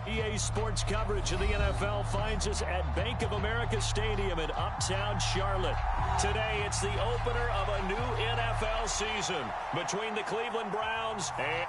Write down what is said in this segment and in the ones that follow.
EA Sports coverage of the NFL finds us at Bank of America Stadium in Uptown Charlotte. Today, it's the opener of a new NFL season between the Cleveland Browns and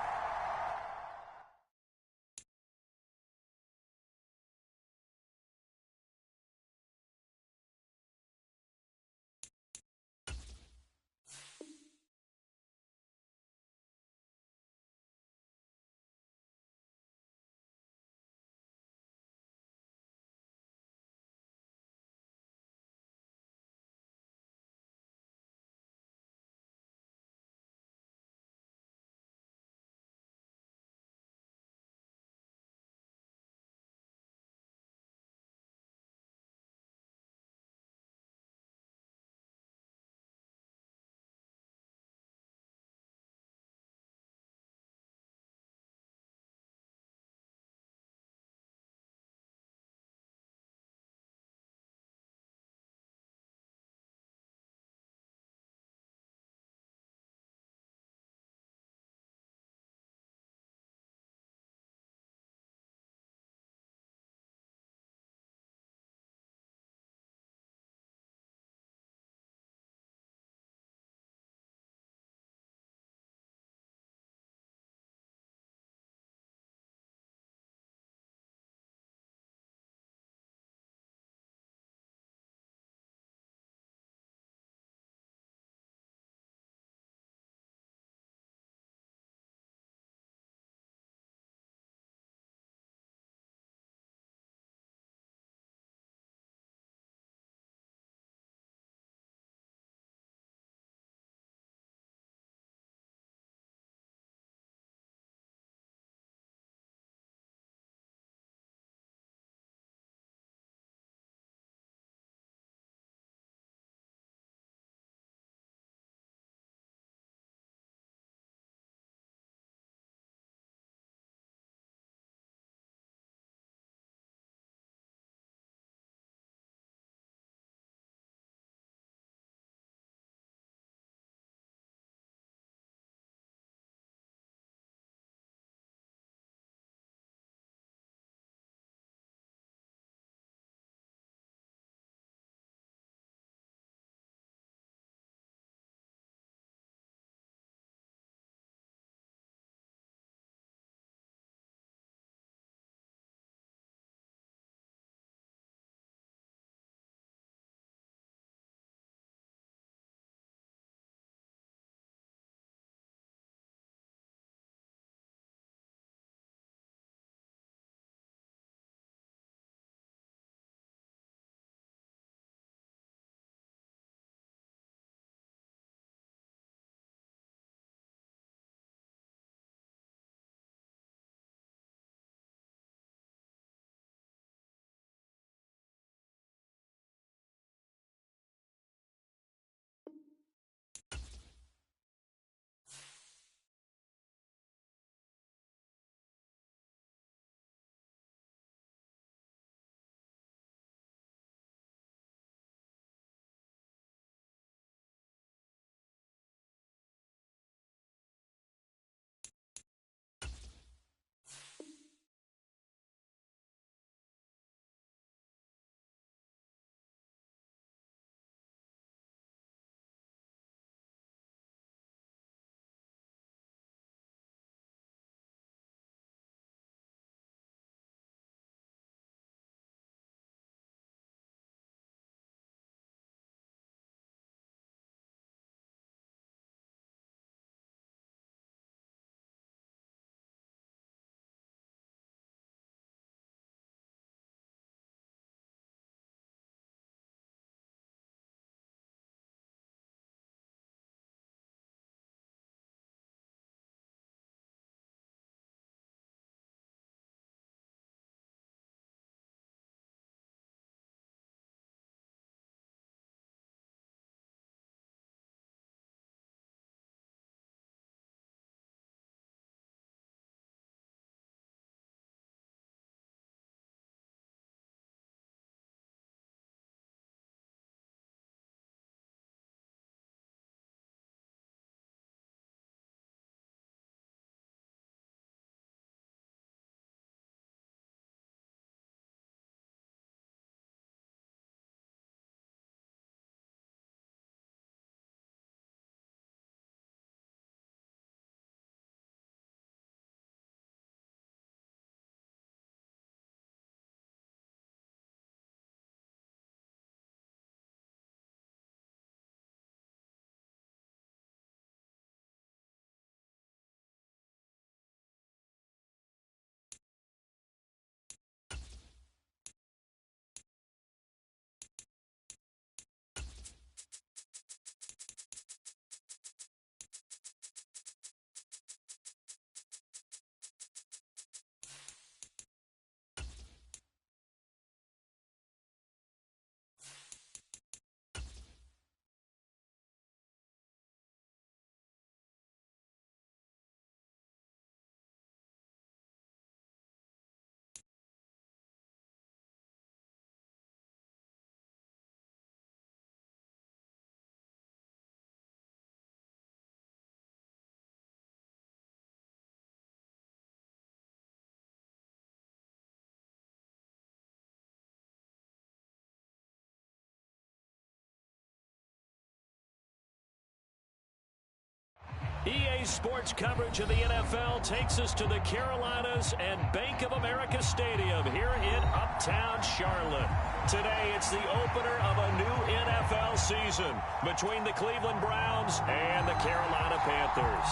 EA Sports coverage of the NFL takes us to the Carolinas and Bank of America Stadium here in Uptown Charlotte. Today, it's the opener of a new NFL season between the Cleveland Browns and the Carolina Panthers.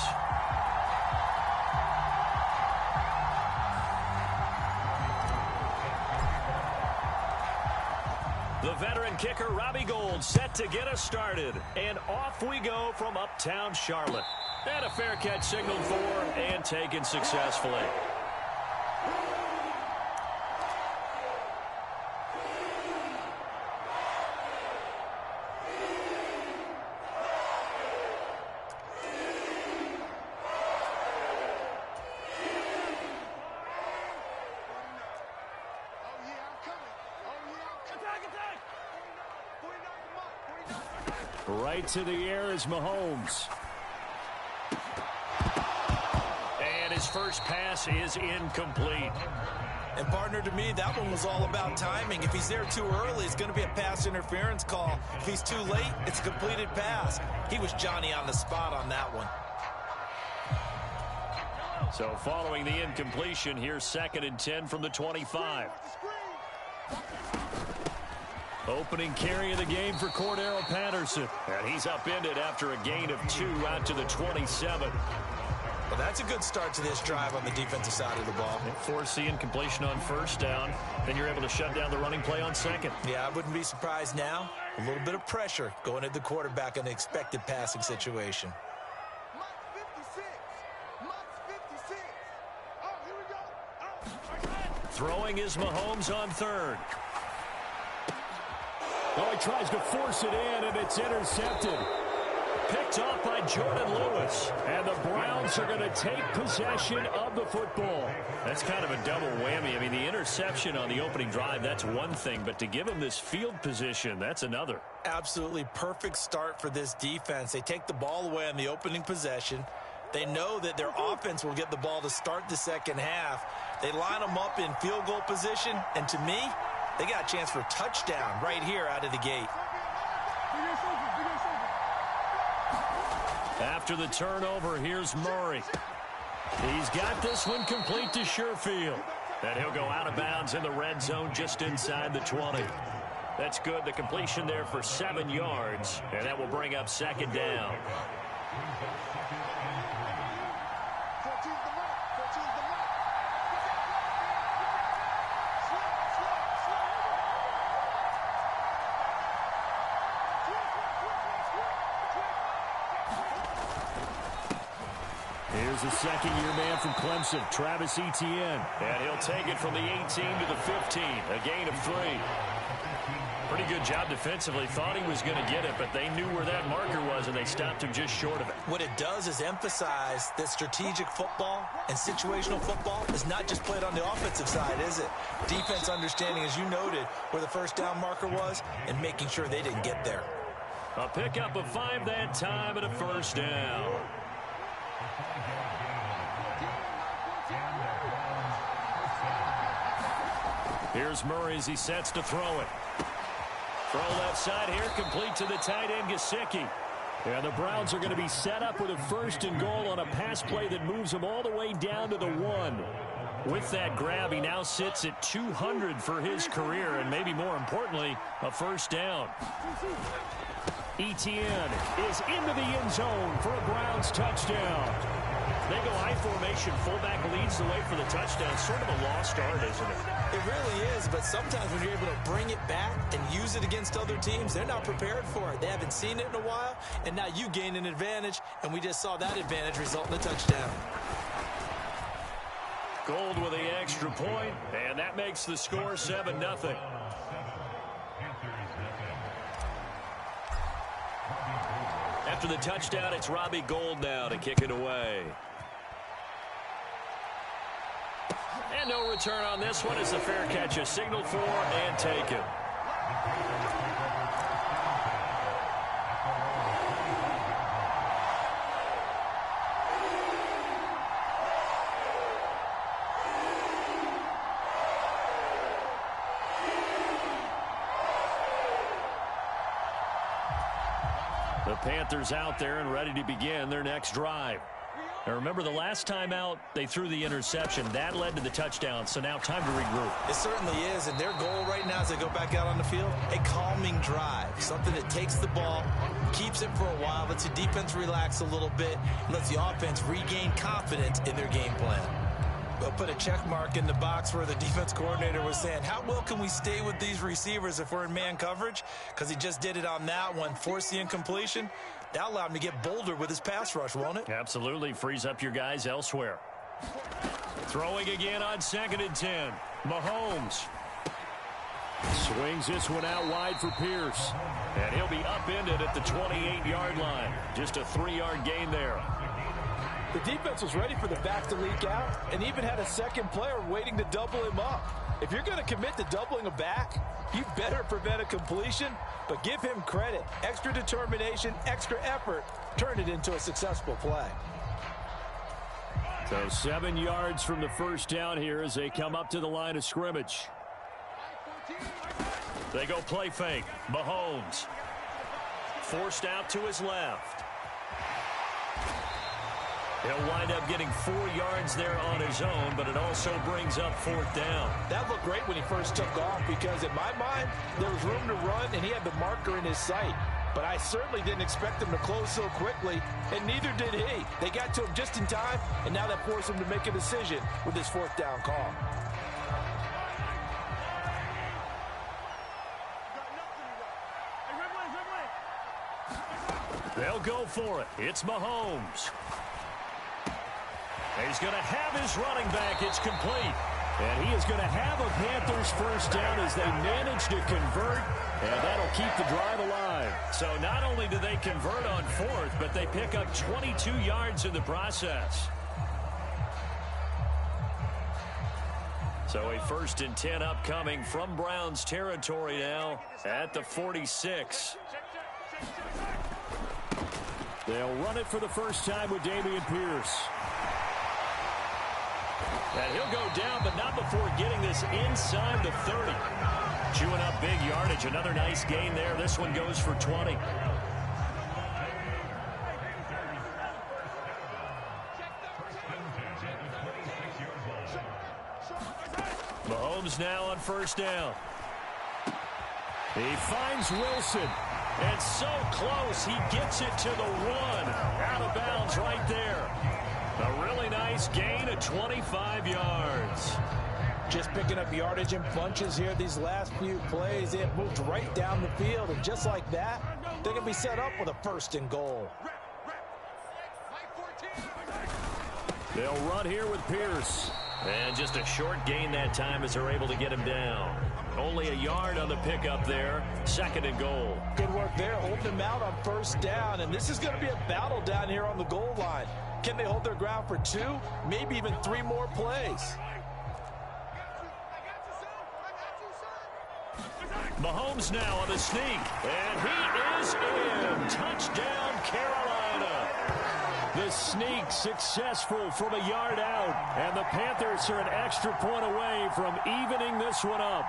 The veteran kicker, Robbie Gould, set to get us started. And off we go from Uptown Charlotte. And a fair catch signaled for and taken successfully. Right to the air is Mahomes. And his first pass is incomplete. And partner, to me, that one was all about timing. If he's there too early, it's going to be a pass interference call. If he's too late, it's a completed pass. He was Johnny on the spot on that one. So following the incompletion, here's 2nd and 10 from the 25. Opening carry of the game for Cordero Patterson. And he's upended after a gain of 2 out to the 27. Well, that's a good start to this drive on the defensive side of the ball. Force the incompletion on first down. Then you're able to shut down the running play on second. Yeah, I wouldn't be surprised now. A little bit of pressure going at the quarterback in an expected passing situation. Throwing is Mahomes on 3rd. Oh, he tries to force it in, and it's intercepted. Picked off by Jordan Lewis. And the Browns are going to take possession of the football. That's kind of a double whammy. I mean, the interception on the opening drive, that's one thing. But to give him this field position, that's another. Absolutely perfect start for this defense. They take the ball away on the opening possession. They know that their offense will get the ball to start the second half. They line them up in field goal position. And to me, they got a chance for a touchdown right here out of the gate. After the turnover, here's Murray. He's got this one complete to Sherfield. And he'll go out of bounds in the red zone just inside the 20. That's good. The completion there for 7 yards. And that will bring up 2nd down. Here's a second-year man from Clemson, Travis Etienne. And he'll take it from the 18 to the 15, a gain of 3. Pretty good job defensively. Thought he was going to get it, but they knew where that marker was, and they stopped him just short of it. What it does is emphasize that strategic football and situational football is not just played on the offensive side, is it? Defense understanding, as you noted, where the first down marker was and making sure they didn't get there. A pickup of 5 that time and a first down. Here's Murray as he sets to throw it. Throw left side here, complete to the tight end, Gesicki. And the Browns are going to be set up with a 1st and goal on a pass play that moves them all the way down to the 1. With that grab, he now sits at 200 for his career, and maybe more importantly, a first down. Etienne is into the end zone for a Browns touchdown. They go I formation, fullback leads the way for the touchdown. Sort of a lost art, isn't it? It really is, but sometimes when you're able to bring it back and use it against other teams, they're not prepared for it. They haven't seen it in a while, and now you gain an advantage, and we just saw that advantage result in a touchdown. Gould with the extra point, and that makes the score 7-0. After the touchdown, it's Robbie Gould now to kick it away. And no return on this one as the fair catch is signaled for and taken. The Panthers out there and ready to begin their next drive. Now remember, the last time out, they threw the interception. That led to the touchdown, so now time to regroup. It certainly is, and their goal right now as they go back out on the field, a calming drive, something that takes the ball, keeps it for a while, lets the defense relax a little bit, and lets the offense regain confidence in their game plan. They'll put a check mark in the box where the defense coordinator was saying, how well can we stay with these receivers if we're in man coverage? Because he just did it on that one, forced the incompletion. That allowed him to get bolder with his pass rush, won't it? Absolutely. Frees up your guys elsewhere. Throwing again on 2nd and 10. Mahomes swings this one out wide for Pierce. And he'll be upended at the 28-yard line. Just a 3-yard gain there. The defense was ready for the back to leak out and even had a second player waiting to double him up. If you're going to commit to doubling a back, you better prevent a completion, but give him credit. Extra determination, extra effort, turn it into a successful play. So 7 yards from the first down here as they come up to the line of scrimmage. They go play fake. Mahomes forced out to his left. He'll wind up getting 4 yards there on his own, but it also brings up 4th down. That looked great when he first took off because, in my mind, there was room to run, and he had the marker in his sight. But I certainly didn't expect him to close so quickly, and neither did he. They got to him just in time, and now that forced him to make a decision with his 4th down call. They'll go for it. It's Mahomes. He's going to have his running back. It's complete. And he is going to have a Panthers first down as they manage to convert, and that'll keep the drive alive. So not only do they convert on 4th, but they pick up 22 yards in the process. So a 1st and 10 upcoming from Browns territory now at the 46. They'll run it for the first time with Dameon Pierce. And he'll go down, but not before getting this inside the 30. Chewing up big yardage. Another nice gain there. This one goes for 20. Mahomes now on first down. He finds Wilson. And so close, he gets it to the 1. Out of bounds right there. A really nice gain of 25 yards. Just picking up yardage in bunches here these last few plays. They have moved right down the field, and just like that, they can be set up with a 1st and goal. They'll run here with Pierce. And just a short gain that time as they're able to get him down. Only a yard on the pickup there. 2nd and goal. Good work there, holding him out on 1st down. And this is going to be a battle down here on the goal line. Can they hold their ground for 2, maybe even 3 more plays? Mahomes now on the sneak. And he is in. Touchdown, Carolina. The sneak successful from a yard out. And the Panthers are an extra point away from evening this one up.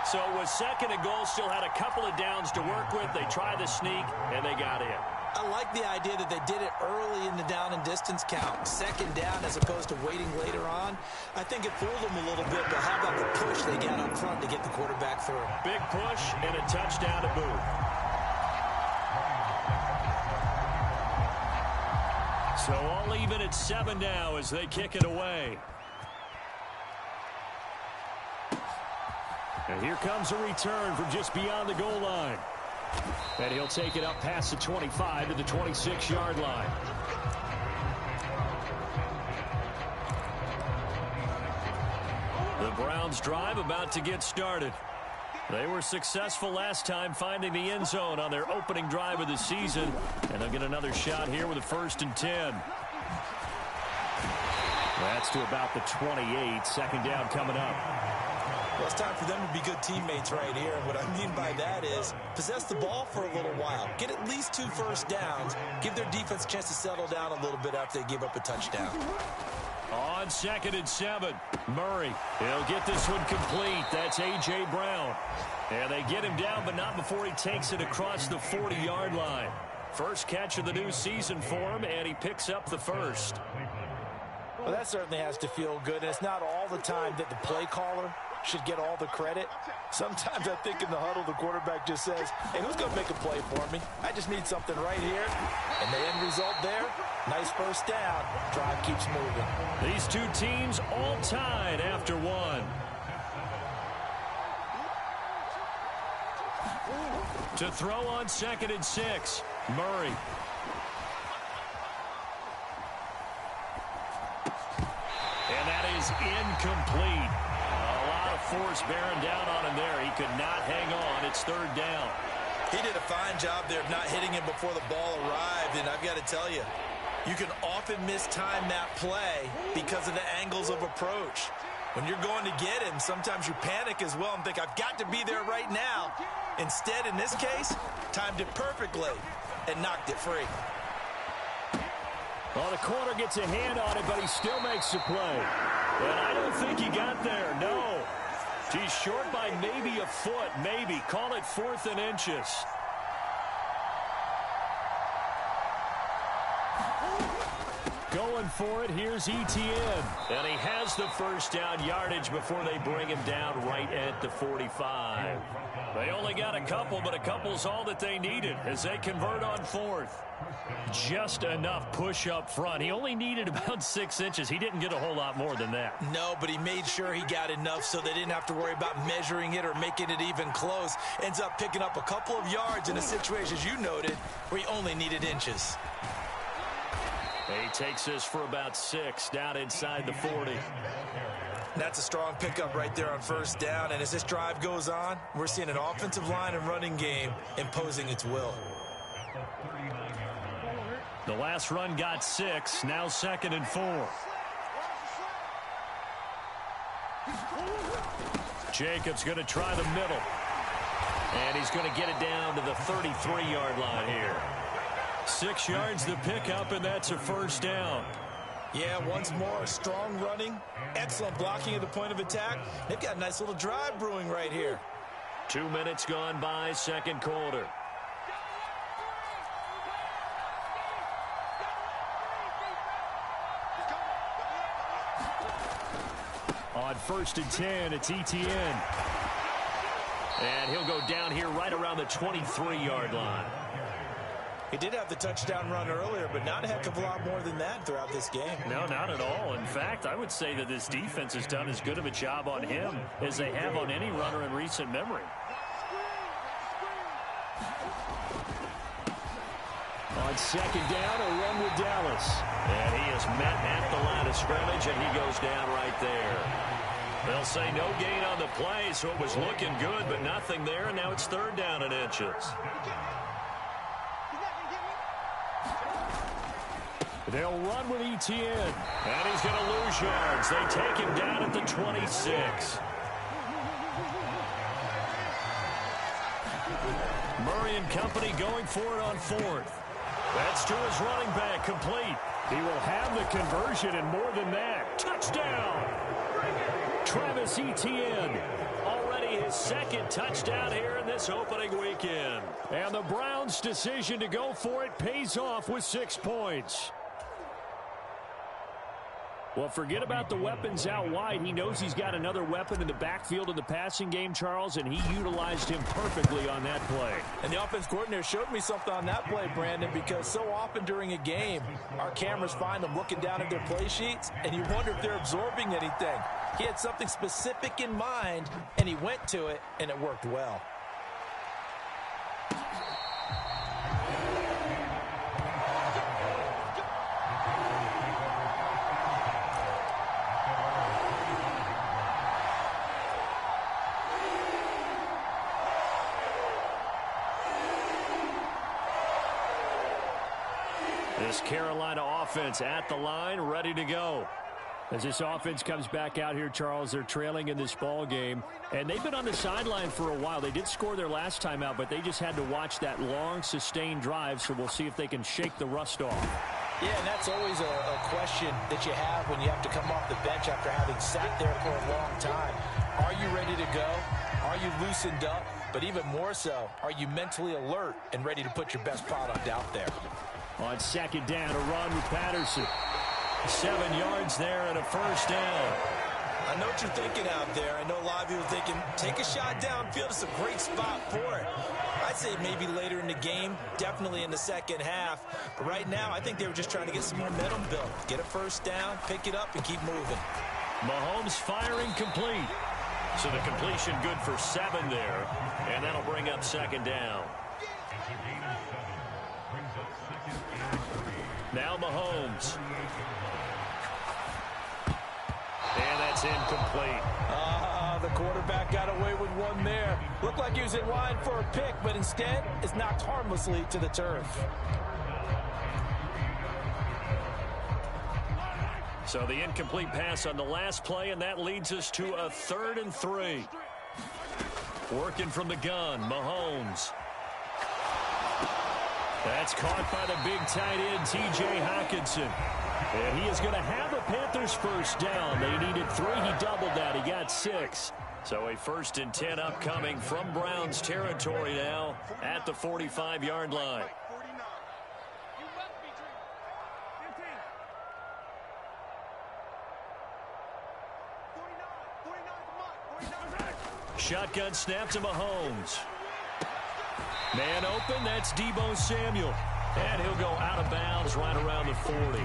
So it was 2nd and goal, still had a couple of downs to work with. They tried the sneak, and they got in. I like the idea that they did it early in the down and distance count. 2nd down as opposed to waiting later on. I think it fooled them a little bit, but how about the push they got up front to get the quarterback through? Big push and a touchdown to boot. So all even at 7 now as they kick it away. And here comes a return from just beyond the goal line. And he'll take it up past the 25 to the 26-yard line. The Browns drive about to get started. They were successful last time finding the end zone on their opening drive of the season. And they'll get another shot here with a 1st and 10. That's to about the 28. 2nd down coming up. Well, it's time for them to be good teammates right here. And what I mean by that is possess the ball for a little while. Get at least 2 first downs. Give their defense a chance to settle down a little bit after they give up a touchdown. On 2nd and 7, Murray. He'll get this one complete. That's A.J. Brown. And they get him down, but not before he takes it across the 40-yard line. First catch of the new season for him, and he picks up the first. Well, that certainly has to feel good, and it's not all the time that the play caller should get all the credit. Sometimes I think in the huddle, the quarterback just says, hey, who's going to make a play for me? I just need something right here. And the end result there, nice first down. Drive keeps moving. These two teams all tied after one. To throw on 2nd and 6, Murray. And that is incomplete. A lot of force bearing down on him there. He could not hang on. It's 3rd down. He did a fine job there of not hitting him before the ball arrived, and I've got to tell you, you can often mistime that play because of the angles of approach. When you're going to get him, sometimes you panic as well and think, I've got to be there right now. Instead, in this case, timed it perfectly and knocked it free. Well, the corner gets a hand on it, but he still makes the play. And I don't think he got there, no. He's short by maybe a foot, maybe. Call it 4th and inches. Going for it, here's Etienne. And he has the first down yardage before they bring him down right at the 45. They only got a couple, but a couple's all that they needed as they convert on 4th. Just enough push up front. He only needed about 6 inches. He didn't get a whole lot more than that. No, but he made sure he got enough so they didn't have to worry about measuring it or making it even close. Ends up picking up a couple of yards in a situation, as you noted, where he only needed inches. He takes this for about 6 down inside the 40. That's a strong pickup right there on first down. And as this drive goes on, we're seeing an offensive line and running game imposing its will. The last run got 6. Now 2nd and 4. Jacobs going to try the middle. And he's going to get it down to the 33-yard line here. 6 yards the pickup, and that's a first down. Yeah, once more, strong running, excellent blocking at the point of attack. They've got a nice little drive brewing right here. 2 minutes gone by, 2nd quarter. On 1st and 10, it's Etienne. And he'll go down here right around the 23-yard line. He did have the touchdown run earlier, but not a heck of a lot more than that throughout this game. No, not at all. In fact, I would say that this defense has done as good of a job on him as they have on any runner in recent memory. On 2nd down, a run with Dallas. And he is met at the line of scrimmage, and he goes down right there. They'll say no gain on the play, so it was looking good, but nothing there, and now it's 3rd down and inches. They'll run with Etienne, and he's going to lose yards. They take him down at the 26. Murray and company going for it on 4th. That's to his running back, complete. He will have the conversion and more than that. Touchdown! Travis Etienne, already his 2nd touchdown here in this opening weekend. And the Browns' decision to go for it pays off with 6 points. Well, forget about the weapons out wide. He knows he's got another weapon in the backfield in the passing game, Charles, and he utilized him perfectly on that play. And the offense coordinator showed me something on that play, Brandon, because so often during a game, our cameras find them looking down at their play sheets, and you wonder if they're absorbing anything. He had something specific in mind, and he went to it, and it worked well. This Carolina offense at the line, ready to go. As this offense comes back out here, Charles, they're trailing in this ball game, and they've been on the sideline for a while. They did score their last time out, but they just had to watch that long, sustained drive, so we'll see if they can shake the rust off. Yeah, and that's always a question that you have when you have to come off the bench after having sat there for a long time. Are you ready to go? Are you loosened up? but even more so, are you mentally alert and ready to put your best product out there? On second down, a run with Patterson. 7 yards there and a first down. I know what you're thinking out there. I know a lot of you are thinking, take a shot downfield. It's a great spot for it. I'd say maybe later in the game, definitely in the second half. But right now, I think they were just trying to get some momentum built. Get a first down, pick it up, and keep moving. Mahomes firing complete. So the completion good for 7 there. And that'll bring up second down. Now Mahomes. And that's incomplete. The quarterback got away with one there. Looked like he was in line for a pick, but instead is knocked harmlessly to the turf. So the incomplete pass on the last play, and that leads us to a 3rd and 3. Working from the gun, Mahomes. That's caught by the big tight end, T.J. Hockenson. And he is going to have a Panthers first down. They needed 3. He doubled that. He got 6. So a 1st and 10 upcoming from Browns territory now at the 45-yard line. Shotgun snap to Mahomes. Man open, that's Deebo Samuel. And he'll go out of bounds right around the 40.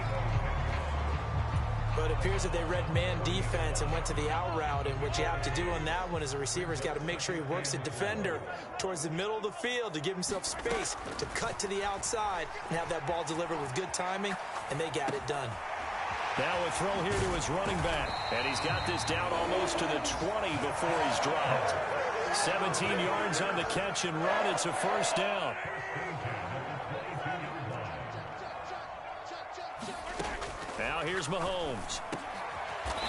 But it appears that they read man defense and went to the out route. And what you have to do on that one is the receiver's got to make sure he works the defender towards the middle of the field to give himself space to cut to the outside and have that ball delivered with good timing, and they got it done. Now a throw here to his running back. And he's got this down almost to the 20 before he's dropped. 17 yards on the catch and run. It's a first down. Now here's Mahomes.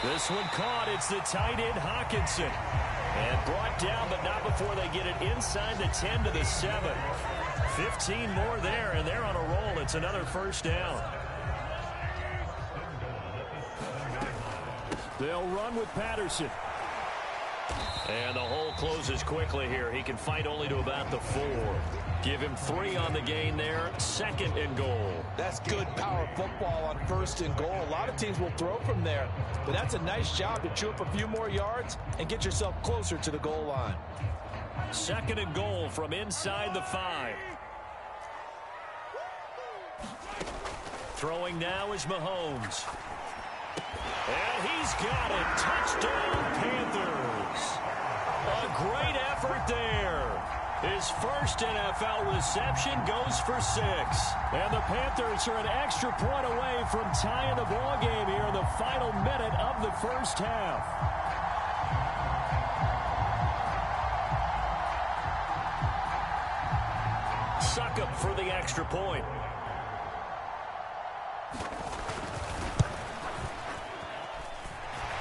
This one caught. It's the tight end, Hockenson. And brought down, but not before they get it inside the 10 to the 7. 15 more there, and they're on a roll. It's another first down. They'll run with Patterson. And the hole closes quickly here. He can fight only to about the 4. Give him 3 on the gain there. 2nd and goal. That's good power football on 1st and goal. A lot of teams will throw from there, but that's a nice job to chew up a few more yards and get yourself closer to the goal line. 2nd and goal from inside the 5. Throwing now is Mahomes. And he's got it. Touchdown, Panthers. A great effort there. His first NFL reception goes for 6. And the Panthers are an extra point away from tying the ball game here in the final minute of the first half. Succop for the extra point.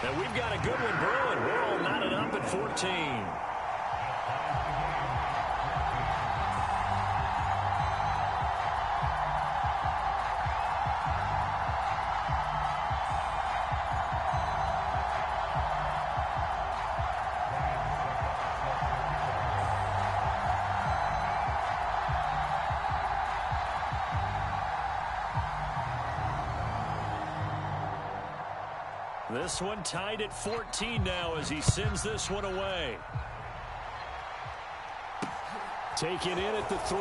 And we've got a good one brewing. We're all knotted up at 14. This one tied at 14 now as he sends this one away. Taken in at the 3.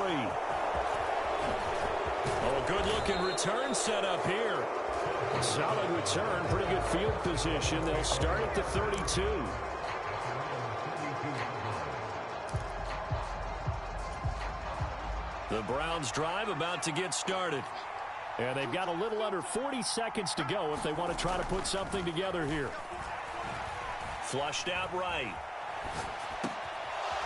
Oh, good-looking return set up here. Solid return, pretty good field position. They'll start at the 32. The Browns drive about to get started. And they've got a little under 40 seconds to go if they want to try to put something together here. Flushed out right.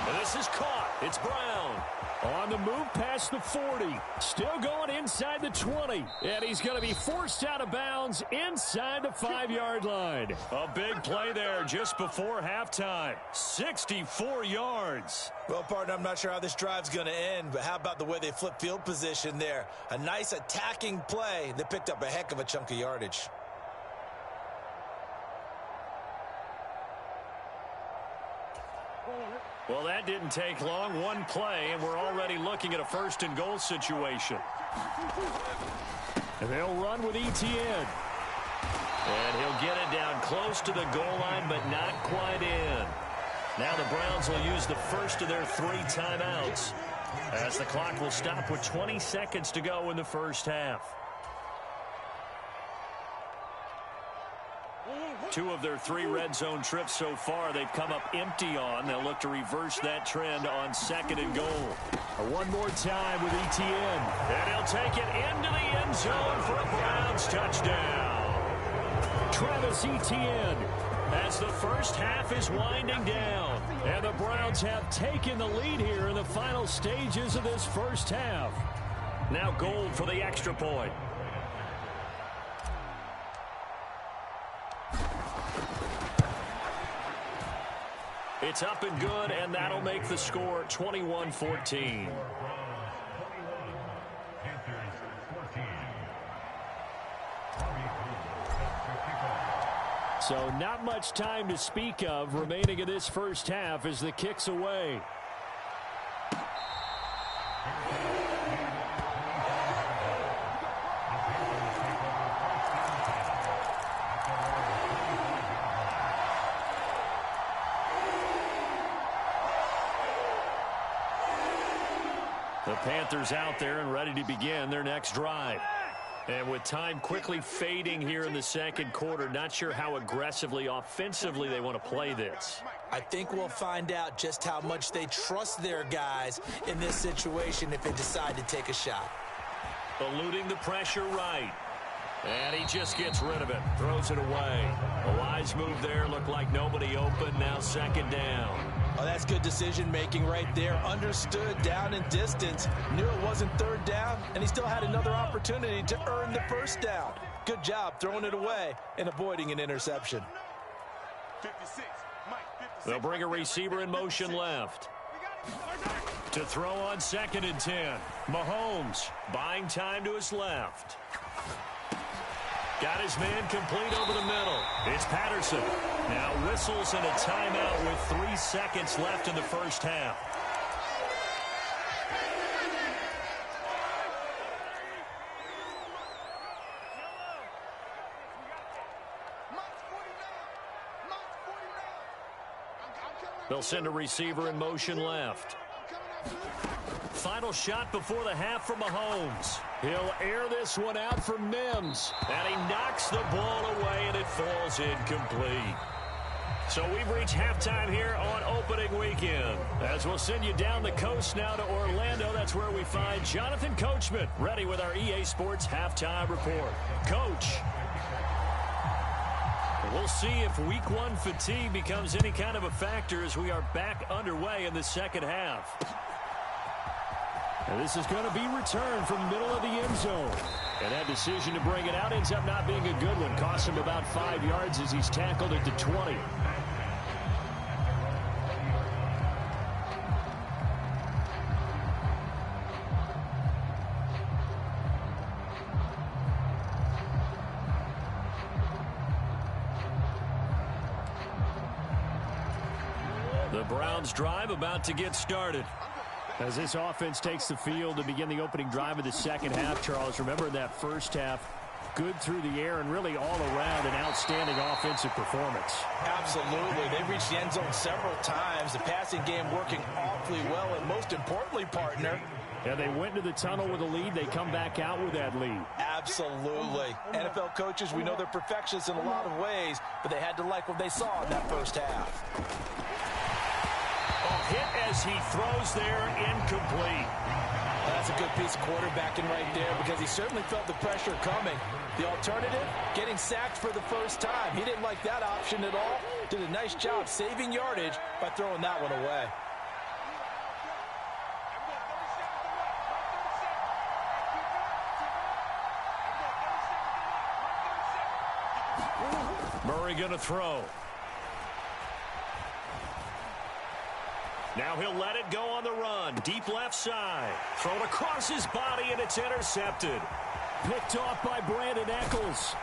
And this is caught. It's Brown. On the move past the 40. Still going inside the 20. And he's going to be forced out of bounds inside the 5-yard line. A big play there just before halftime. 64 yards. Well, partner, I'm not sure how this drive's going to end, but how about the way they flip field position there? A nice attacking play that picked up a heck of a chunk of yardage. Well, that didn't take long. One play, and we're already looking at a first-and-goal situation. And they'll run with Etienne. And he'll get it down close to the goal line, but not quite in. Now the Browns will use the first of their 3 timeouts, as the clock will stop with 20 seconds to go in the first half. 2 of their 3 red zone trips so far they've come up empty on. They'll look to reverse that trend on 2nd and goal. One more time with Etienne. And he'll take it into the end zone for a Browns touchdown. Travis Etienne, as the first half is winding down. And the Browns have taken the lead here in the final stages of this first half. Now Gould for the extra point. It's up and good, and that'll make the score 21-14. So not much time to speak of remaining in this first half as the kick's away. The Panthers out there and ready to begin their next drive. And with time quickly fading here in the second quarter, not sure how aggressively, offensively they want to play this. I think we'll find out just how much they trust their guys in this situation if they decide to take a shot. Eluding the pressure right. And he just gets rid of it, throws it away. A wise move there, looked like nobody open, now 2nd down. Oh, that's good decision-making right there. Understood down and distance. Knew it wasn't 3rd down, and he still had another opportunity to earn the 1st down. Good job throwing it away and avoiding an interception. 56, Mike, 56. They'll bring a receiver in motion left. To throw on 2nd and 10. Mahomes buying time to his left. Got his man complete over the middle. It's Patterson. Now whistles and a timeout with 3 seconds left in the first half. They'll send a receiver in motion left. Final shot before the half from Mahomes. He'll air this one out for Mims. And he knocks the ball away, and it falls incomplete. So we've reached halftime here on opening weekend. As we'll send you down the coast now to Orlando, that's where we find Jonathan Coachman, ready with our EA Sports halftime report. Coach, we'll see if week 1 fatigue becomes any kind of a factor as we are back underway in the second half. And this is going to be returned from middle of the end zone. And that decision to bring it out ends up not being a good one. Costs him about 5 yards as he's tackled at the 20. The Browns drive about to get started. As this offense takes the field to begin the opening drive of the second half, Charles, remember that first half, good through the air and really all around an outstanding offensive performance. Absolutely. They reached the end zone several times. The passing game working awfully well, and most importantly, partner, Yeah, they went to the tunnel with a lead. They come back out with that lead. absolutely. NFL coaches, we know they're perfectionists in a lot of ways, but they had to like what they saw in that first half. Hit as he throws there, incomplete. That's a good piece of quarterbacking right there because he certainly felt the pressure coming. The alternative, getting sacked for the first time. He didn't like that option at all. Did a nice job saving yardage by throwing that one away. Murray going to throw. Now he'll let it go on the run. Deep left side. Thrown across his body, and it's intercepted. Picked off by Brandon Echols.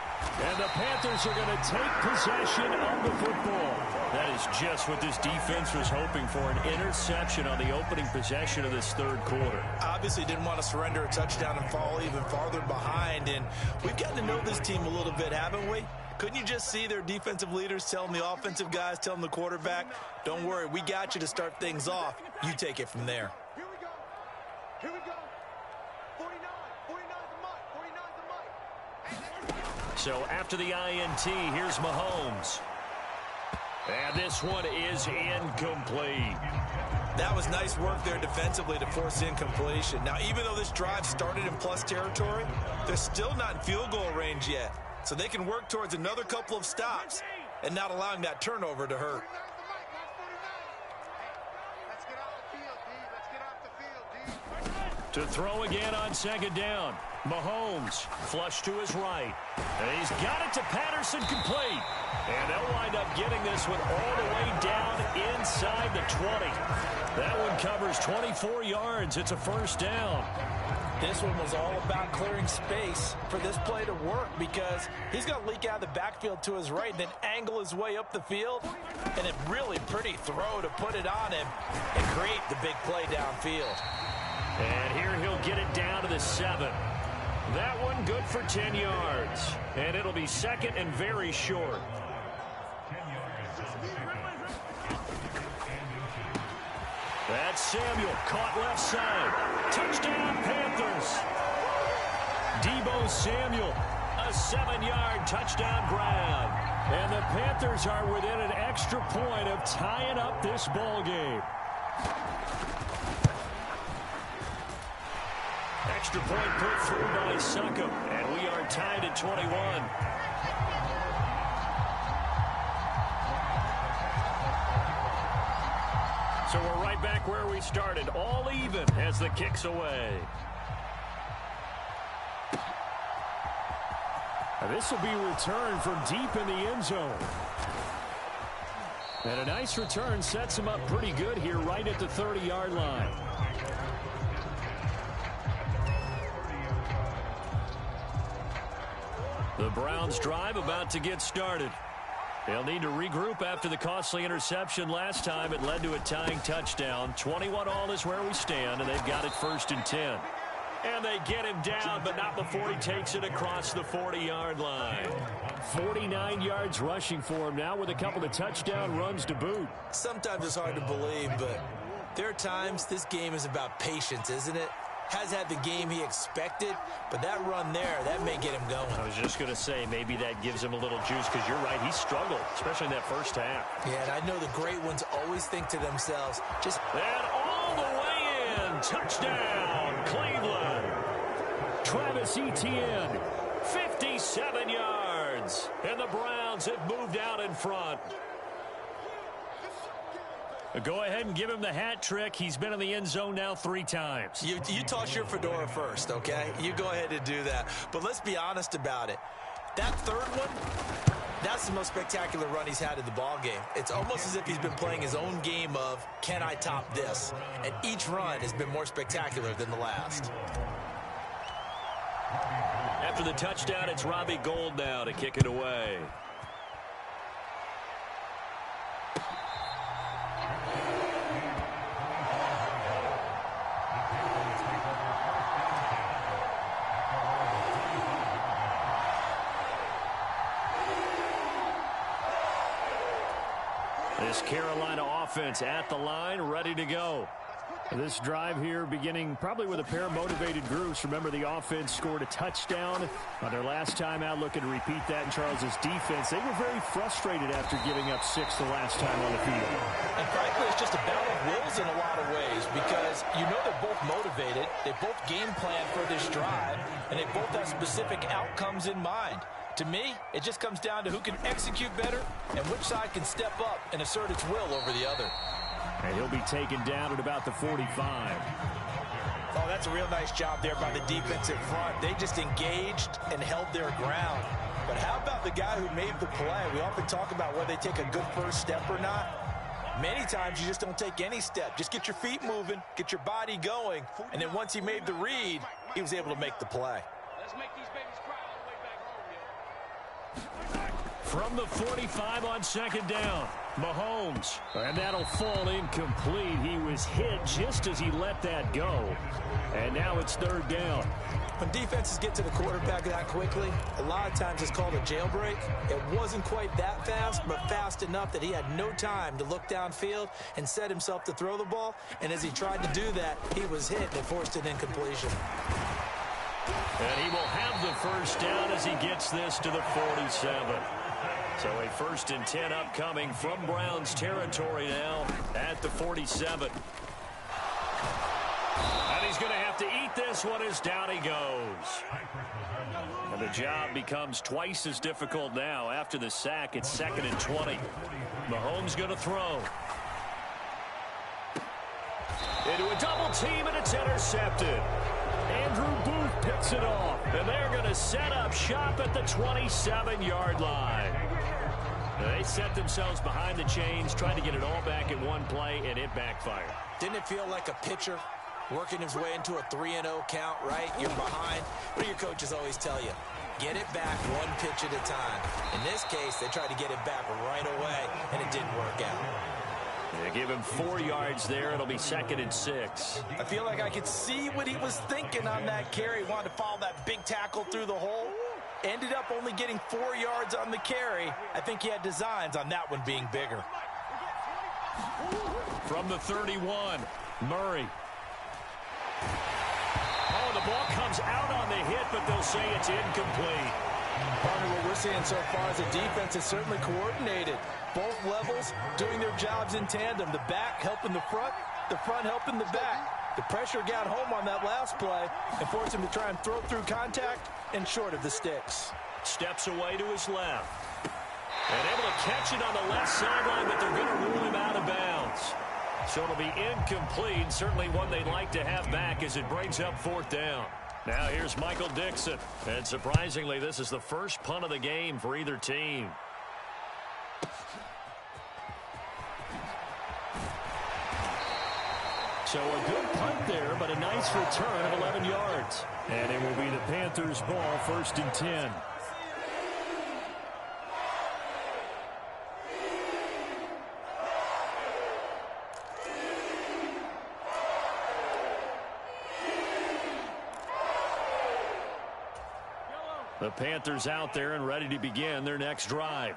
And the Panthers are going to take possession of the football. That is just what this defense was hoping for, an interception on the opening possession of this third quarter. Obviously didn't want to surrender a touchdown and fall even farther behind. And we've gotten to know this team a little bit, haven't we? Couldn't you just see their defensive leaders telling the offensive guys, telling the quarterback, don't worry, we got you to start things off. You take it from there. Here we go. Here we go. 49. 49's the mic. 49's the mic. So after the INT, here's Mahomes. And this one is incomplete. That was nice work there defensively to force incompletion. Now, even though this drive started in plus territory, they're still not in field goal range yet. So they can work towards another couple of stops and not allowing that turnover to hurt. 49's the mic. Let's get off the field, D. Let's get off the field, D. To throw again on second down. Mahomes flush to his right. And he's got it to Patterson, complete. And they'll wind up getting this one all the way down inside the 20. That one covers 24 yards. It's a first down. This one was all about clearing space for this play to work because he's going to leak out of the backfield to his right and then angle his way up the field. And a really pretty throw to put it on him and create the big play downfield. And here he'll get it down to the 7. That one good for 10 yards. And it'll be second and very short. That's Samuel, caught left side. Touchdown, Panthers. Deebo Samuel, a 7-yard touchdown grab. And the Panthers are within an extra point of tying up this ball game. Extra point put through by Succop, and we are tied at 21. So we're right back where we started, all even as the kick's away. Now this will be returned from deep in the end zone. And a nice return sets him up pretty good here right at the 30-yard line. The Browns drive about to get started. They'll need to regroup after the costly interception last time. It led to a tying touchdown. 21-all is where we stand, and they've got it 1st and 10. And they get him down, but not before he takes it across the 40-yard line. 49 yards rushing for him now with a couple of touchdown runs to boot. Sometimes it's hard to believe, but there are times this game is about patience, isn't it? Has had the game he expected, but that run there, that may get him going. I was just going to say, maybe that gives him a little juice, because you're right, he struggled, especially in that first half. Yeah, and I know the great ones always think to themselves, just... And all the way in, touchdown, Cleveland. Travis Etienne, 57 yards, and the Browns have moved out in front. Go ahead and give him the hat trick. He's been in the end zone now 3 times. You toss your fedora first, okay? You go ahead and do that. But let's be honest about it. That third one, that's the most spectacular run he's had in the ball game. It's almost as if he's been playing his own game of, can I top this? And each run has been more spectacular than the last. After the touchdown, it's Robbie Gould now to kick it away. This Carolina offense at the line, ready to go. This drive here beginning probably with a pair of motivated groups. Remember, the offense scored a touchdown on their last time out, looking to repeat that in Charles's defense. They were very frustrated after giving up 6 the last time on the field. And frankly, it's just a battle of wills in a lot of ways because you know they're both motivated. They both game plan for this drive, and they both have specific outcomes in mind. To me, it just comes down to who can execute better and which side can step up and assert its will over the other. And he'll be taken down at about the 45. Oh, that's a real nice job there by the defensive front. They just engaged and held their ground. But how about the guy who made the play? We often talk about whether they take a good first step or not. Many times you just don't take any step. Just get your feet moving, get your body going, and then once he made the read, he was able to make the play. Let's make these babies cry all the way back home, From the 45 on second down, Mahomes. And that'll fall incomplete. He was hit just as he let that go. And now it's third down. When defenses get to the quarterback that quickly, a lot of times it's called a jailbreak. It wasn't quite that fast, but fast enough that he had no time to look downfield and set himself to throw the ball. And as he tried to do that, he was hit and forced an incompletion. And he will have the first down as he gets this to the 47. So a 1st and 10 upcoming from Browns territory now at the 47. And he's going to have to eat this one as down he goes. And the job becomes twice as difficult now. After the sack, it's 2nd and 20. Mahomes going to throw. Into a double team, and it's intercepted. Andrew Booth picks it off, and they're going to set up shop at the 27-yard line. They set themselves behind the chains, trying to get it all back in one play, and it backfired. Didn't it feel like a pitcher working his way into a 3-0 count, right? You're behind. What do your coaches always tell you? Get it back one pitch at a time. In this case, they tried to get it back right away, and it didn't work out. They give him 4 yards there. It'll be 2nd and 6. I feel like I could see what he was thinking on that carry. He wanted to follow that big tackle through the hole. Ended up only getting 4 yards on the carry. I think he had designs on that one being bigger. From the 31, Murray. Oh, the ball comes out on the hit, but they'll say it's incomplete. Partner, what we're seeing so far is the defense is certainly coordinated. Both levels doing their jobs in tandem. The back helping the front helping the back. The pressure got home on that last play and forced him to try and throw through contact and short of the sticks. Steps away to his left. And able to catch it on the left sideline, but they're going to rule him out of bounds. So it'll be incomplete. Certainly one they'd like to have back as it brings up 4th down. Now here's Michael Dixon. And surprisingly, this is the first punt of the game for either team. So a good punt there, but a nice return of 11 yards. And it will be the Panthers' ball, 1st and 10. The Panthers out there and ready to begin their next drive.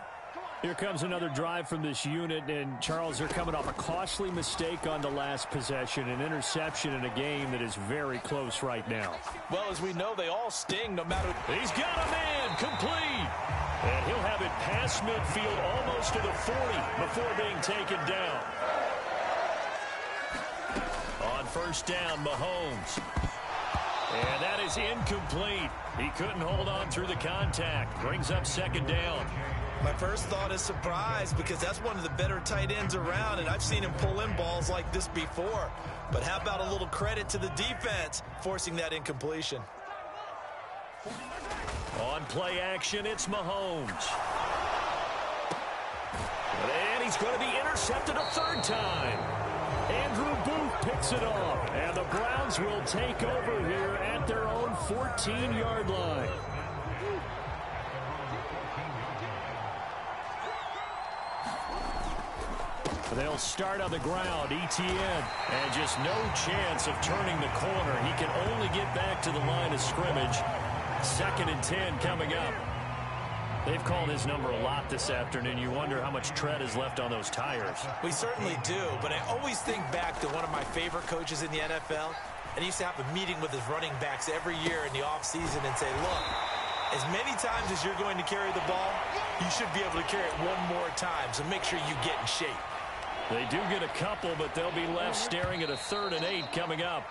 Here comes another drive from this unit, and Charles, they're coming off a costly mistake on the last possession, an interception in a game that is very close right now. Well, as we know, they all sting no matter. He's got a man, complete. And he'll have it past midfield almost to the 40 before being taken down. On 1st down, Mahomes. And that is incomplete. He couldn't hold on through the contact. Brings up 2nd down. My first thought is surprise because that's one of the better tight ends around, and I've seen him pull in balls like this before. But how about a little credit to the defense forcing that incompletion? On play action, it's Mahomes. And he's going to be intercepted a 3rd time. Andrew Booth picks it off, and the Browns will take over here at their own 14-yard line. They'll start on the ground, Etienne, and just no chance of turning the corner. He can only get back to the line of scrimmage. 2nd and 10 coming up. They've called his number a lot this afternoon. You wonder how much tread is left on those tires. We certainly do, but I always think back to one of my favorite coaches in the NFL, and he used to have a meeting with his running backs every year in the offseason and say, look, as many times as you're going to carry the ball, you should be able to carry it one more time, so make sure you get in shape. They do get a couple, but they'll be left staring at a 3rd and 8 coming up.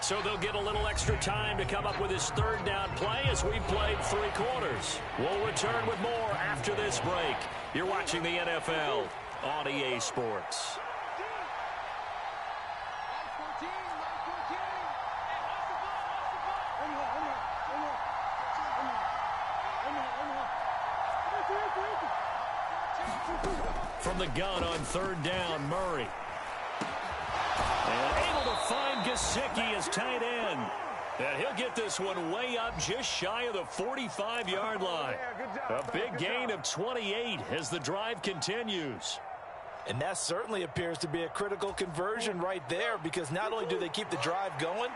So they'll get a little extra time to come up with his 3rd down play as we played 3 quarters. We'll return with more after this break. You're watching the NFL on EA Sports. From the gun on 3rd down, Murray. And able to find Gesicki as tight end. And he'll get this one way up just shy of the 45-yard line. A big gain of 28 as the drive continues. And that certainly appears to be a critical conversion right there, because not only do they keep the drive going,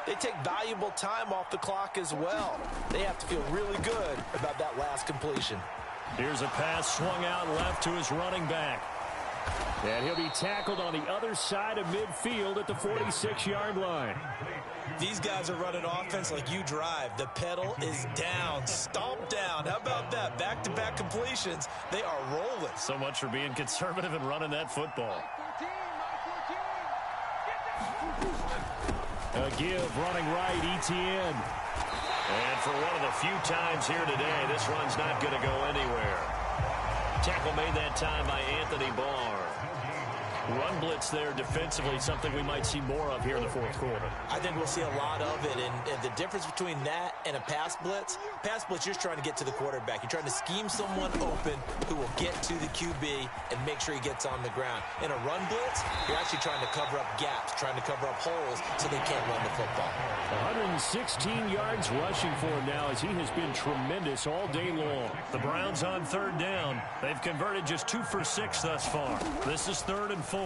they take valuable time off the clock as well. They have to feel really good about that last completion. Here's a pass swung out left to his running back. And he'll be tackled on the other side of midfield at the 46-yard line. These guys are running offense like you drive. The pedal is down, stomped down. How about that? Back-to-back completions. They are rolling. So much for being conservative and running that football. A give running right, Etienne. And for one of the few times here today, this run's not going to go anywhere. Tackle made that time by Anthony Barr. Run blitz there defensively, something we might see more of here in the fourth quarter. I think we'll see a lot of it, and the difference between that and a pass blitz, you're just trying to get to the quarterback. You're trying to scheme someone open who will get to the QB and make sure he gets on the ground. In a run blitz, you're actually trying to cover up gaps, trying to cover up holes so they can't run the football. 116 yards rushing for him now as he has been tremendous all day long. The Browns on third down. They've converted just 2 for 6 thus far. This is 3rd and 4. And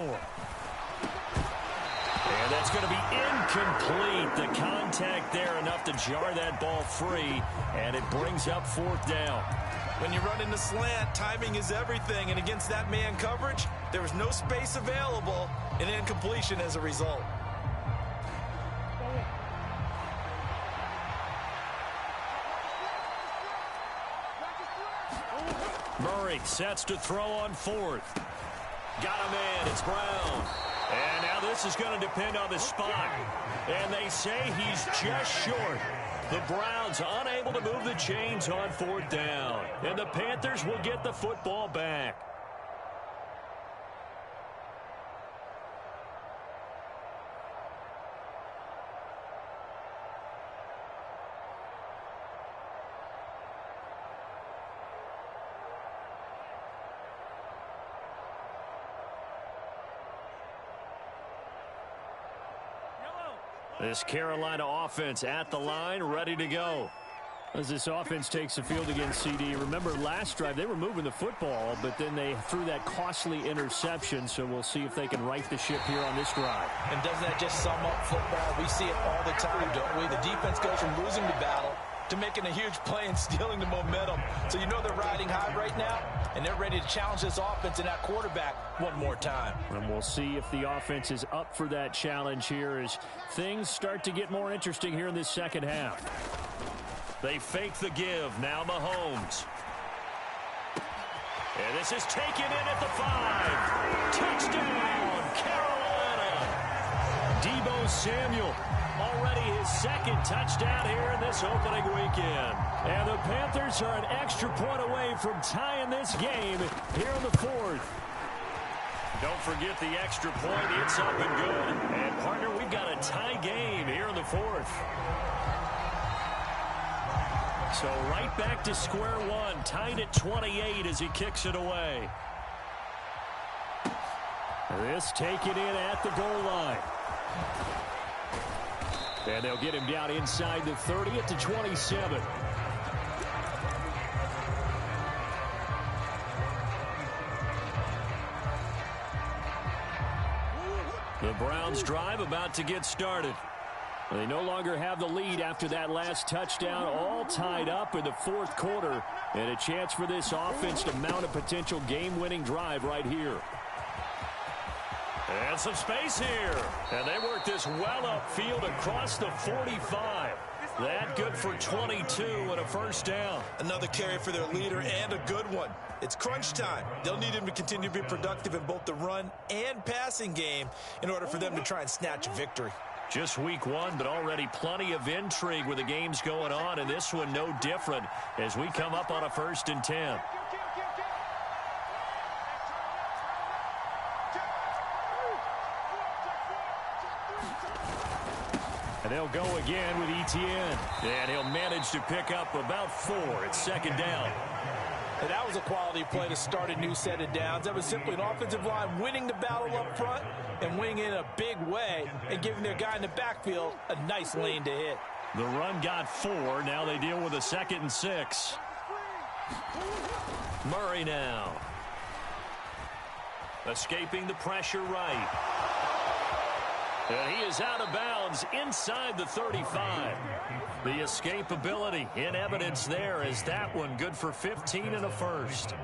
that's going to be incomplete. The contact there enough to jar that ball free, and it brings up 4th down. When you run in the slant, timing is everything, and against that man coverage, there was no space available, and incompletion as a result. Murray sets to throw on 4th. Got a man. It's Brown. And now this is going to depend on the spot. And they say he's just short. The Browns unable to move the chains on 4th down. And the Panthers will get the football back. This Carolina offense at the line, ready to go. As this offense takes the field against CD. Remember, last drive, they were moving the football, but then they threw that costly interception, so we'll see if they can right the ship here on this drive. And doesn't that just sum up football? We see it all the time, don't we? The defense goes from losing the battle to making a huge play and stealing the momentum. So you know they're riding high right now, and they're ready to challenge this offense and that quarterback one more time. And we'll see if the offense is up for that challenge here as things start to get more interesting here in this second half. They fake the give. Now Mahomes. And this is taken in at the 5. Touchdown, Carolina. Deebo Samuel. Already his 2nd touchdown here in this opening weekend. And the Panthers are an extra point away from tying this game here in the 4th. Don't forget the extra point. It's up and good. And, partner, we've got a tie game here in the 4th. So right back to square one. Tied at 28 as he kicks it away. This taken in at the goal line. And they'll get him down inside the 30 at the 27. The Browns drive about to get started. They no longer have the lead after that last touchdown, all tied up in the 4th quarter. And a chance for this offense to mount a potential game-winning drive right here. And some space here. And they work this well upfield across the 45. That good for 22 and a 1st down. Another carry for their leader and a good one. It's crunch time. They'll need him to continue to be productive in both the run and passing game in order for them to try and snatch a victory. Just week 1, but already plenty of intrigue with the games going on, and this one no different as we come up on a 1st and 10. And they'll go again with Etienne. And he'll manage to pick up about 4 at 2nd down. And that was a quality play to start a new set of downs. That was simply an offensive line winning the battle up front and winning it in a big way and giving their guy in the backfield a nice lane to hit. The run got 4. Now they deal with a 2nd and 6. Murray now. Escaping the pressure right. And he is out of bounds inside the 35. The escapability in evidence there as that one good for 15 and a first.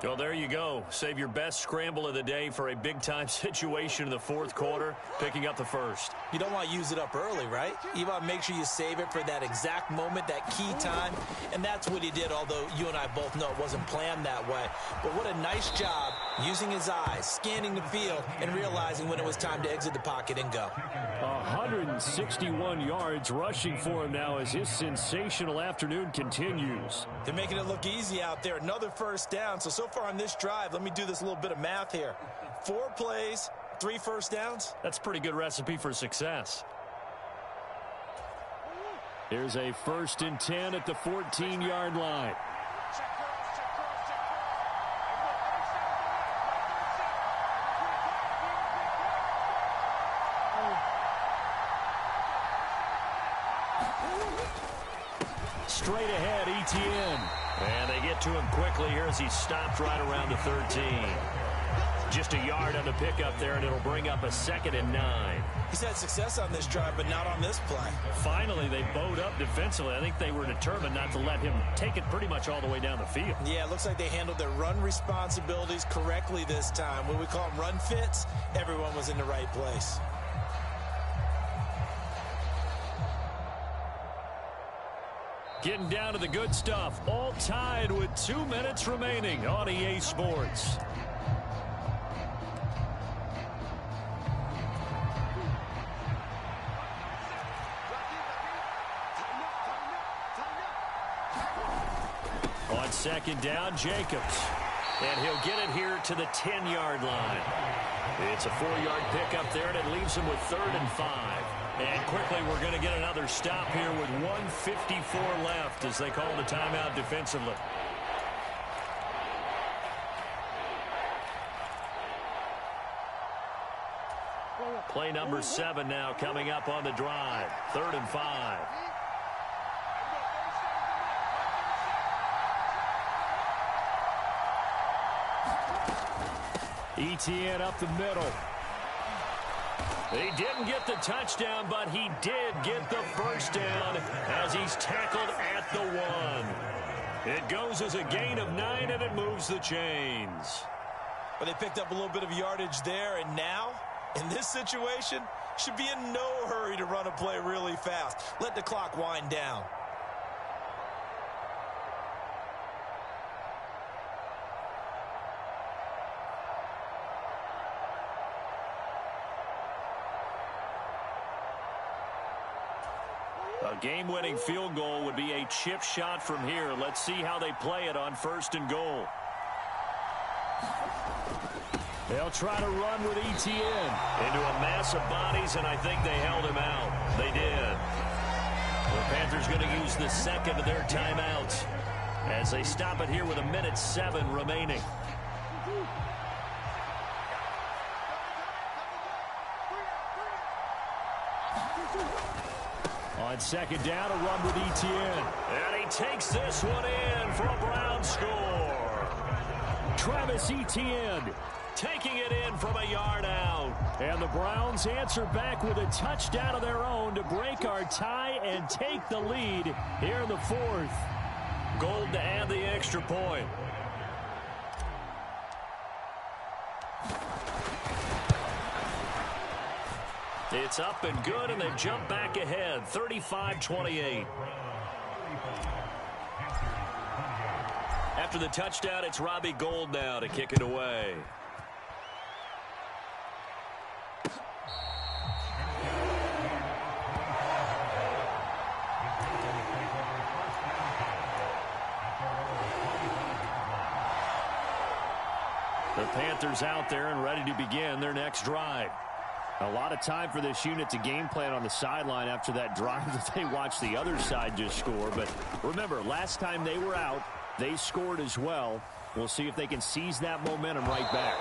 Well, there you go. Save your best scramble of the day for a big-time situation in the 4th quarter, picking up the first. You don't want to use it up early, right? You want to make sure you save it for that exact moment, that key time, and that's what he did, although you and I both know it wasn't planned that way. But what a nice job using his eyes, scanning the field, and realizing when it was time to exit the pocket and go. 161 yards rushing for him now as his sensational afternoon continues. They're making it look easy out there. Another first down. So far on this drive, let me do this little bit of math here. 4 plays, 3 first downs. That's a pretty good recipe for success. Here's a 1st and 10 at the 14-yard line. Straight ahead, Etienne. And they get to him quickly here as he stopped right around the 13. Just a yard on the pickup there, and it'll bring up a 2nd and 9. He's had success on this drive, but not on this play. Finally, they bowed up defensively. I think they were determined not to let him take it pretty much all the way down the field. Yeah, it looks like they handled their run responsibilities correctly this time. When we call them run fits, everyone was in the right place. Getting down to the good stuff. All tied with 2 minutes remaining on EA Sports. On 2nd down, Jacobs. And he'll get it here to the 10-yard line. It's a 4-yard pickup there, and it leaves him with 3rd and 5. And quickly, we're going to get another stop here with 1:54 left as they call the timeout defensively. Play number 7 now coming up on the drive. 3rd and 5. Etienne up the middle. He didn't get the touchdown, but he did get the first down as he's tackled at the 1. It goes as a gain of 9, and it moves the chains. But they picked up a little bit of yardage there, and now, in this situation, should be in no hurry to run a play really fast. Let the clock wind down. A game-winning field goal would be a chip shot from here. Let's see how they play it on 1st and goal. They'll try to run with Etienne into a mass of bodies, and I think they held him out. They did. The Panthers going to use the 2nd of their timeouts as they stop it here with 1:07 remaining. On 2nd down, a run with Etienne. And he takes this one in for a Brown score. Travis Etienne taking it in from a yard out. And the Browns answer back with a touchdown of their own to break our tie and take the lead here in the 4th. Gold to add the extra point. It's up and good, and they've jumped back ahead, 35-28. After the touchdown, it's Robbie Gould now to kick it away. The Panthers out there and ready to begin their next drive. A lot of time for this unit to game plan on the sideline after that drive that they watched the other side just score. But remember, last time they were out, They scored as well. We'll see if they can seize that momentum right back.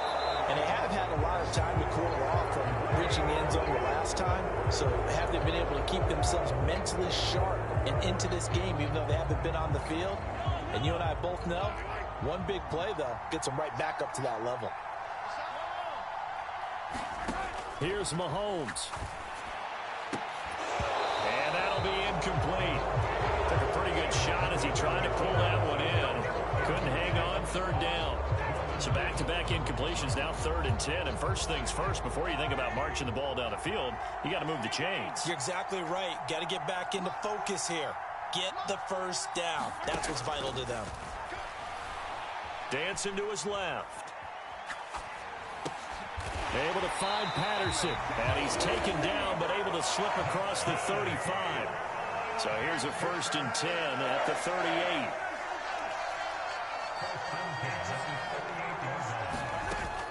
And they have had a lot of time to cool off from reaching the end zone the last time. So have they been able to keep themselves mentally sharp and into this game, even though they haven't been on the field? And you and I both know, one big play, though, gets them right back up to that level. Here's Mahomes. And that'll be incomplete. Took a pretty good shot as he tried to pull that one in. Couldn't hang on, third down. So back-to-back incompletions, now 3rd and 10. And first things first, before you think about marching the ball down the field, you got to move the chains. You're exactly right. Got to get back into focus here. Get the first down. That's what's vital to them. Dancing to his left. Able to find Patterson. And he's taken down, but able to slip across the 35. So here's a 1st and 10 at the 38.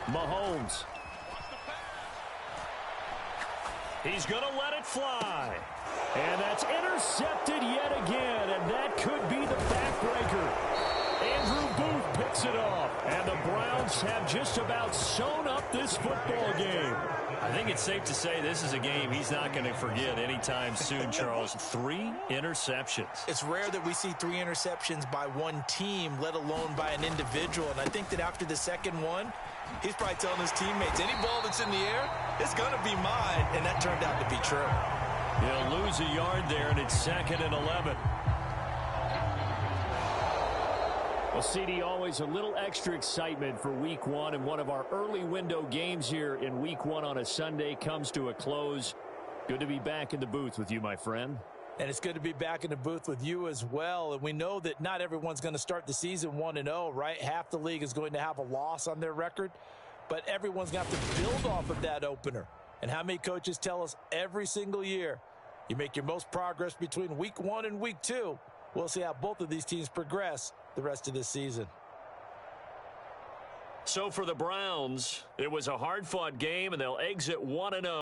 Mahomes. He's going to let it fly. And that's intercepted yet again. And that could be the backbreaker. Andrew Booth picks it off. And the Browns have just about sewn up this football game. I think it's safe to say this is a game he's not going to forget anytime soon, Charles. 3 interceptions. It's rare that we see 3 interceptions by one team, let alone by an individual. And I think that after the second one, he's probably telling his teammates, any ball that's in the air, it's going to be mine. And that turned out to be true. He'll lose a yard there, and it's 2nd and 11. Well, CD, always a little extra excitement for Week 1, and one of our early window games here in Week 1 on a Sunday comes to a close. Good to be back in the booth with you, my friend. And it's good to be back in the booth with you as well. And we know that not everyone's going to start the season 1-0, right? Half the league is going to have a loss on their record, but everyone's going to have to build off of that opener. And how many coaches tell us every single year, you make your most progress between Week 1 and Week 2. We'll see how both of these teams progress the rest of this season. So for the Browns, it was a hard-fought game, and they'll exit 1-0.